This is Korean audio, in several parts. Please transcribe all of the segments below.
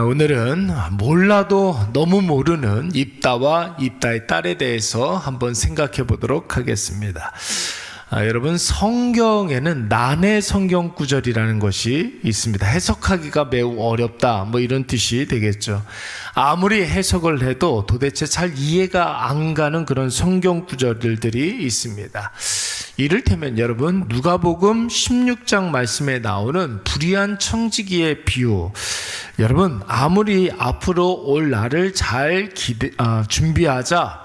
오늘은 몰라도 너무 모르는 입다와 입다의 딸에 대해서 한번 생각해 보도록 하겠습니다. 여러분, 성경에는 난해 성경 구절이라는 것이 있습니다. 해석하기가 매우 어렵다, 뭐 이런 뜻이 되겠죠. 아무리 해석을 해도 도대체 잘 이해가 안 가는 그런 성경 구절들이 있습니다. 이를테면 여러분, 누가복음 16장 말씀에 나오는 불의한 청지기의 비유, 여러분 아무리 앞으로 올 날을 잘 준비하자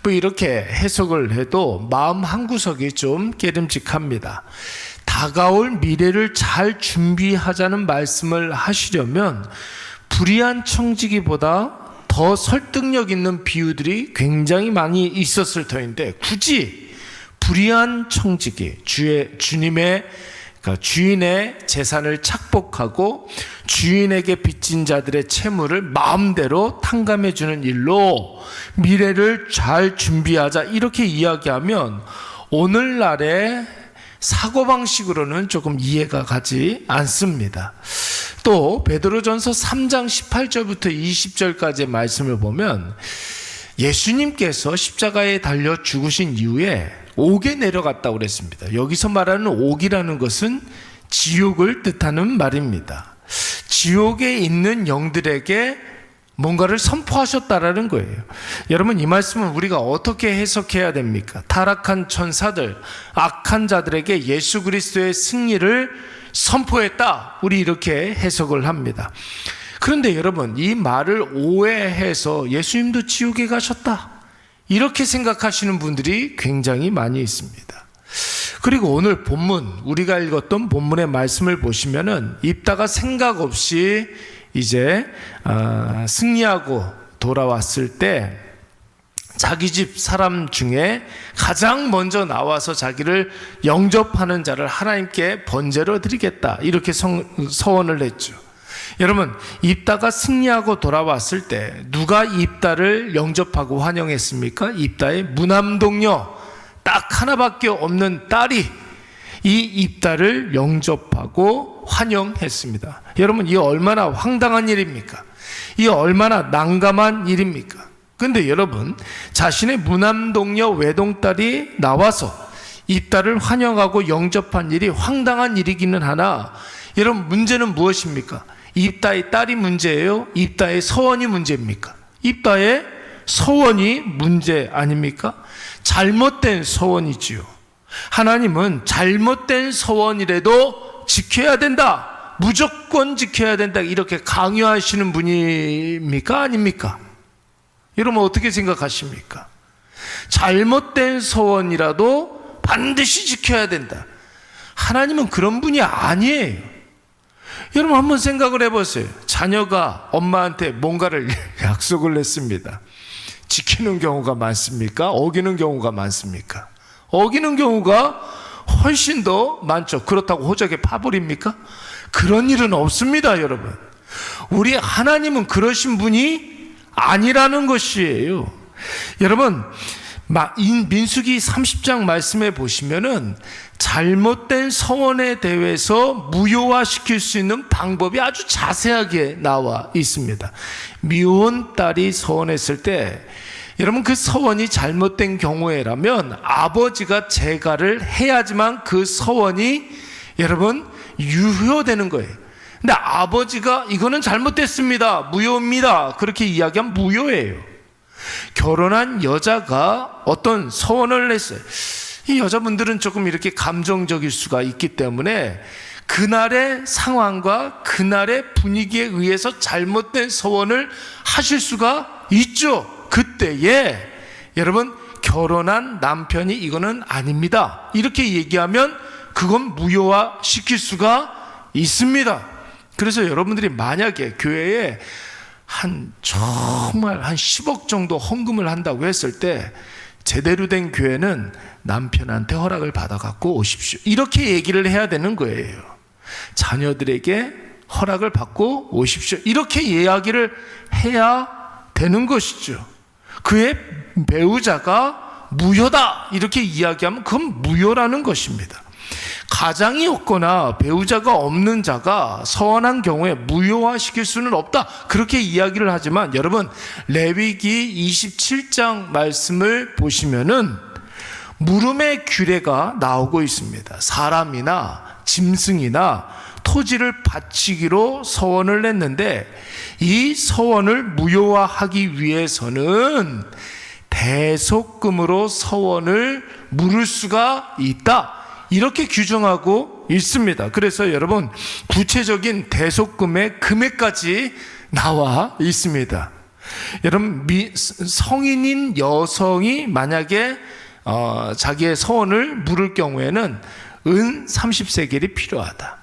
뭐 이렇게 해석을 해도 마음 한구석이 좀 깨름직합니다. 다가올 미래를 잘 준비하자는 말씀을 하시려면 불의한 청지기보다 더 설득력 있는 비유들이 굉장히 많이 있었을 터인데, 굳이 불의한 청지기, 주님의 주인의 재산을 착복하고 주인에게 빚진 자들의 채무를 마음대로 탕감해 주는 일로 미래를 잘 준비하자, 이렇게 이야기하면 오늘날의 사고방식으로는 조금 이해가 가지 않습니다. 또 베드로전서 3장 18절부터 20절까지의 말씀을 보면 예수님께서 십자가에 달려 죽으신 이후에 옥에 내려갔다고 그랬습니다. 여기서 말하는 옥이라는 것은 지옥을 뜻하는 말입니다. 지옥에 있는 영들에게 뭔가를 선포하셨다라는 거예요. 여러분, 이 말씀은 우리가 어떻게 해석해야 됩니까? 타락한 천사들, 악한 자들에게 예수 그리스도의 승리를 선포했다, 우리 이렇게 해석을 합니다. 그런데 여러분, 이 말을 오해해서 예수님도 지옥에 가셨다, 이렇게 생각하시는 분들이 굉장히 많이 있습니다. 그리고 오늘 본문, 우리가 읽었던 본문의 말씀을 보시면은 입다가 생각 없이 이제 승리하고 돌아왔을 때 자기 집 사람 중에 가장 먼저 나와서 자기를 영접하는 자를 하나님께 번제로 드리겠다, 이렇게 서원을 했죠. 여러분, 입다가 승리하고 돌아왔을 때 누가 입다를 영접하고 환영했습니까? 입다의 무남동녀, 딱 하나밖에 없는 딸이 이 입다를 영접하고 환영했습니다. 여러분, 이 얼마나 황당한 일입니까? 이 얼마나 난감한 일입니까? 근데 여러분, 자신의 무남동녀 외동딸이 나와서 입다를 환영하고 영접한 일이 황당한 일이기는 하나, 여러분, 문제는 무엇입니까? 입다의 딸이 문제예요? 입다의 서원이 문제입니까? 입다의 서원이 문제 아닙니까? 잘못된 서원이지요. 하나님은 잘못된 서원이라도 지켜야 된다, 무조건 지켜야 된다, 이렇게 강요하시는 분입니까? 아닙니까? 여러분, 어떻게 생각하십니까? 잘못된 서원이라도 반드시 지켜야 된다, 하나님은 그런 분이 아니에요. 여러분, 한번 생각을 해보세요. 자녀가 엄마한테 뭔가를 약속을 했습니다. 지키는 경우가 많습니까? 어기는 경우가 많습니까? 어기는 경우가 훨씬 더 많죠. 그렇다고 호적에 파버립니까? 그런 일은 없습니다, 여러분. 우리 하나님은 그러신 분이 아니라는 것이에요. 여러분, 민수기 30장 말씀에 보시면은 잘못된 서원에 대해서 무효화시킬 수 있는 방법이 아주 자세하게 나와 있습니다. 미혼 딸이 서원했을 때, 여러분, 그 서원이 잘못된 경우에라면 아버지가 재가를 해야지만 그 서원이 여러분 유효되는 거예요. 근데 아버지가 이거는 잘못됐습니다, 무효입니다, 그렇게 이야기하면 무효예요. 결혼한 여자가 어떤 서원을 했어요. 이 여자분들은 조금 이렇게 감정적일 수가 있기 때문에 그날의 상황과 그날의 분위기에 의해서 잘못된 서원을 하실 수가 있죠. 그때에 여러분, 결혼한 남편이 이거는 아닙니다, 이렇게 얘기하면 그건 무효화 시킬 수가 있습니다. 그래서 여러분들이 만약에 교회에 정말 한 10억 정도 헌금을 한다고 했을 때 제대로 된 교회는 남편한테 허락을 받아갖고 오십시오, 이렇게 얘기를 해야 되는 거예요. 자녀들에게 허락을 받고 오십시오, 이렇게 이야기를 해야 되는 것이죠. 그의 배우자가 무효다, 이렇게 이야기하면 그건 무효라는 것입니다. 가장이 없거나 배우자가 없는 자가 서원한 경우에 무효화시킬 수는 없다, 그렇게 이야기를 하지만 여러분, 레위기 27장 말씀을 보시면은 물음의 규례가 나오고 있습니다. 사람이나 짐승이나 토지를 바치기로 서원을 냈는데 이 서원을 무효화하기 위해서는 대속금으로 서원을 물을 수가 있다, 이렇게 규정하고 있습니다. 그래서 여러분, 구체적인 대속금의 금액까지 나와 있습니다. 여러분, 성인인 여성이 만약에 자기의 서원을 물을 경우에는 은 30세겔이 필요하다.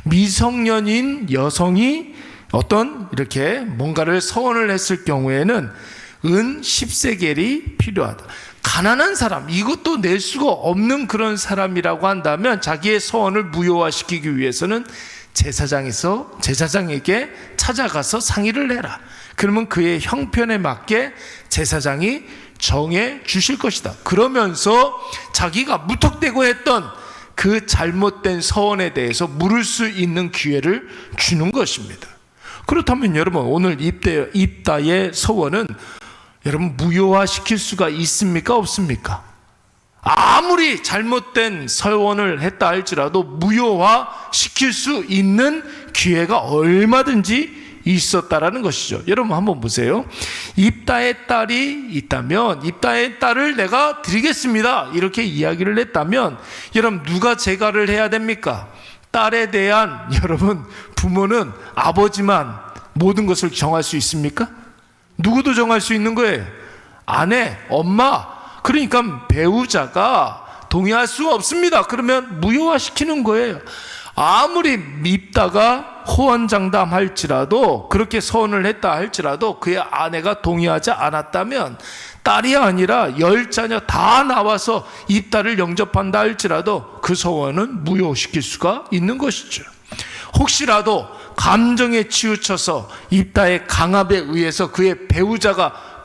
미성년인 여성이 어떤 이렇게 뭔가를 서원을 했을 경우에는 은 10세겔이 필요하다. 가난한 사람, 이것도 낼 수가 없는 그런 사람이라고 한다면 자기의 서원을 무효화시키기 위해서는 제사장에게 찾아가서 상의를 해라. 그러면 그의 형편에 맞게 제사장이 정해 주실 것이다. 그러면서 자기가 무턱대고 했던 그 잘못된 서원에 대해서 물을 수 있는 기회를 주는 것입니다. 그렇다면 여러분, 오늘 입다의 서원은 여러분 무효화시킬 수가 있습니까? 없습니까? 아무리 잘못된 서원을 했다 할지라도 무효화시킬 수 있는 기회가 얼마든지 있었다라는 것이죠. 여러분 한번 보세요. 입다의 딸이 있다면 입다의 딸을 내가 드리겠습니다, 이렇게 이야기를 했다면 여러분, 누가 재가를 해야 됩니까? 딸에 대한, 여러분, 부모는 아버지만 모든 것을 정할 수 있습니까? 누구도 정할 수 있는 거예요. 아내, 엄마, 그러니까 배우자가 동의할 수 없습니다. 그러면 무효화시키는 거예요. 아무리 입다가 호언장담할지라도, 그렇게 서원을 했다 할지라도 그의 아내가 동의하지 않았다면, 딸이 아니라 10자녀 다 나와서 입다를 영접한다 할지라도 그 서원은 무효시킬 수가 있는 것이죠. 혹시라도 감정에 치우쳐서 입다의 강압에 의해서 그의 배우자가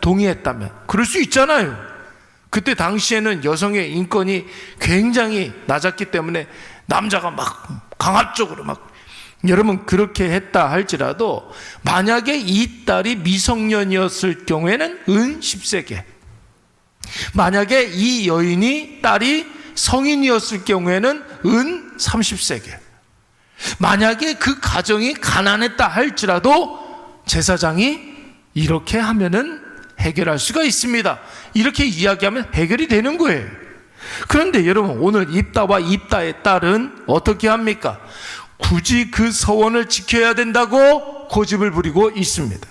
동의했다면, 그럴 수 있잖아요. 그때 당시에는 여성의 인권이 굉장히 낮았기 때문에 남자가 막 강압적으로 막, 여러분, 그렇게 했다 할지라도 만약에 이 딸이 미성년이었을 경우에는 은 10세겔, 만약에 이 여인이 딸이 성인이었을 경우에는 은 30세겔, 만약에 그 가정이 가난했다 할지라도 제사장이 이렇게 하면은 해결할 수가 있습니다. 이렇게 이야기하면 해결이 되는 거예요. 그런데 여러분, 오늘 입다와 입다의 딸은 어떻게 합니까? 굳이 그 서원을 지켜야 된다고 고집을 부리고 있습니다.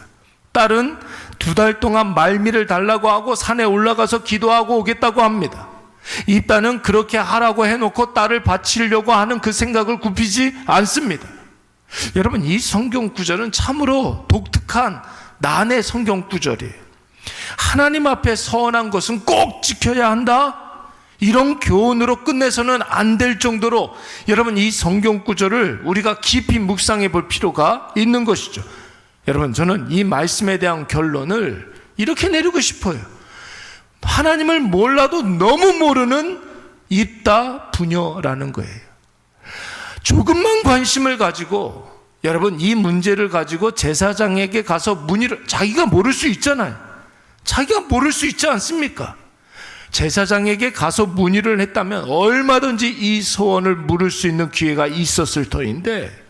딸은 2달 동안 말미를 달라고 하고 산에 올라가서 기도하고 오겠다고 합니다. 입다는 그렇게 하라고 해놓고 딸을 바치려고 하는 그 생각을 굽히지 않습니다. 여러분, 이 성경 구절은 참으로 독특한 난의 성경 구절이에요. 하나님 앞에 서원한 것은 꼭 지켜야 한다, 이런 교훈으로 끝내서는 안 될 정도로 여러분, 이 성경 구절을 우리가 깊이 묵상해 볼 필요가 있는 것이죠. 여러분, 저는 이 말씀에 대한 결론을 이렇게 내리고 싶어요. 하나님을 몰라도 너무 모르는 입다 부녀라는 거예요. 조금만 관심을 가지고, 여러분, 이 문제를 가지고 제사장에게 가서 문의를, 자기가 모를 수 있잖아요. 자기가 모를 수 있지 않습니까? 제사장에게 가서 문의를 했다면 얼마든지 이 소원을 물을 수 있는 기회가 있었을 터인데,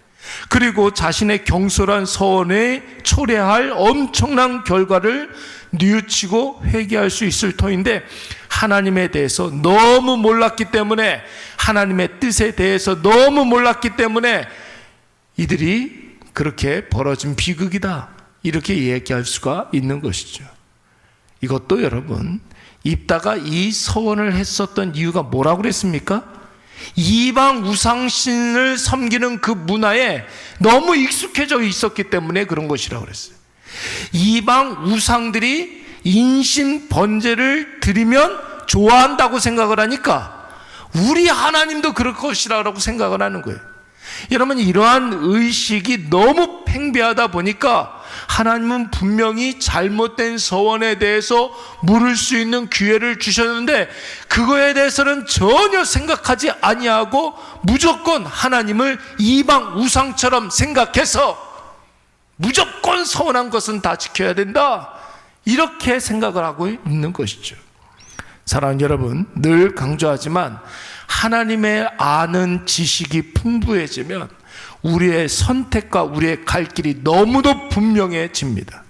그리고 자신의 경솔한 서원에 초래할 엄청난 결과를 뉘우치고 회개할 수 있을 터인데, 하나님에 대해서 너무 몰랐기 때문에, 하나님의 뜻에 대해서 너무 몰랐기 때문에 이들이 그렇게 벌어진 비극이다, 이렇게 얘기할 수가 있는 것이죠. 이것도 여러분, 입다가 이 서원을 했었던 이유가 뭐라고 그랬습니까? 이방 우상신을 섬기는 그 문화에 너무 익숙해져 있었기 때문에 그런 것이라고 그랬어요. 이방 우상들이 인신 번제를 드리면 좋아한다고 생각을 하니까 우리 하나님도 그럴 것이라고 생각을 하는 거예요. 여러분, 이러한 의식이 너무 팽배하다 보니까 하나님은 분명히 잘못된 서원에 대해서 물을 수 있는 기회를 주셨는데 그거에 대해서는 전혀 생각하지 아니하고 무조건 하나님을 이방 우상처럼 생각해서 무조건 서원한 것은 다 지켜야 된다, 이렇게 생각을 하고 있는 것이죠. 사랑하는 여러분, 늘 강조하지만 하나님의 아는 지식이 풍부해지면 우리의 선택과 우리의 갈 길이 너무도 분명해집니다.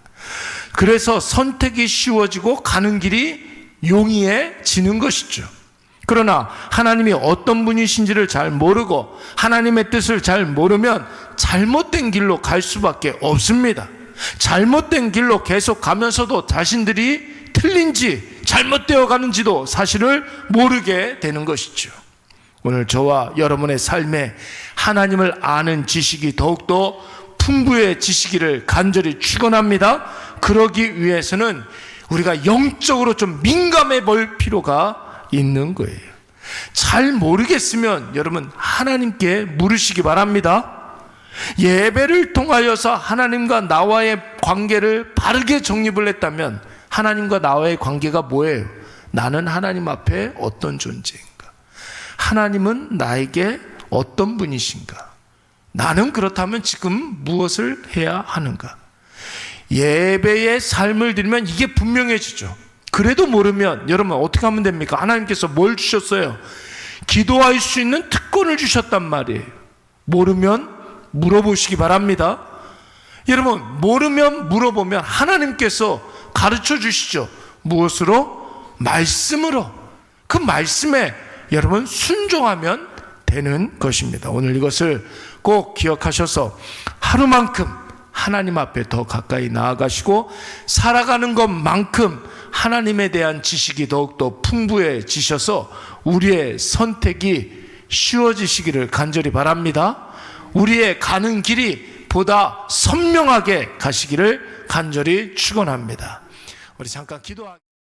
그래서 선택이 쉬워지고 가는 길이 용이해지는 것이죠. 그러나 하나님이 어떤 분이신지를 잘 모르고 하나님의 뜻을 잘 모르면 잘못된 길로 갈 수밖에 없습니다. 잘못된 길로 계속 가면서도 자신들이 틀린지 잘못되어 가는지도 사실을 모르게 되는 것이죠. 오늘 저와 여러분의 삶에 하나님을 아는 지식이 더욱더 풍부해지시기를 간절히 축원합니다. 그러기 위해서는 우리가 영적으로 좀 민감해 볼 필요가 있는 거예요. 잘 모르겠으면 여러분 하나님께 물으시기 바랍니다. 예배를 통하여서 하나님과 나와의 관계를 바르게 정립을 했다면 하나님과 나와의 관계가 뭐예요? 나는 하나님 앞에 어떤 존재인가? 하나님은 나에게 어떤 분이신가? 나는 그렇다면 지금 무엇을 해야 하는가? 예배의 삶을 드리면 이게 분명해지죠. 그래도 모르면 여러분 어떻게 하면 됩니까? 하나님께서 뭘 주셨어요? 기도할 수 있는 특권을 주셨단 말이에요. 모르면 물어보시기 바랍니다. 여러분, 모르면 물어보면 하나님께서 가르쳐 주시죠. 무엇으로? 말씀으로. 그 말씀에 여러분 순종하면 되는 것입니다. 오늘 이것을 꼭 기억하셔서 하루만큼 하나님 앞에 더 가까이 나아가시고 살아가는 것만큼 하나님에 대한 지식이 더욱더 풍부해지셔서 우리의 선택이 쉬워지시기를 간절히 바랍니다. 우리의 가는 길이 보다 선명하게 가시기를 간절히 축원합니다. 우리 잠깐 기도하겠습니다.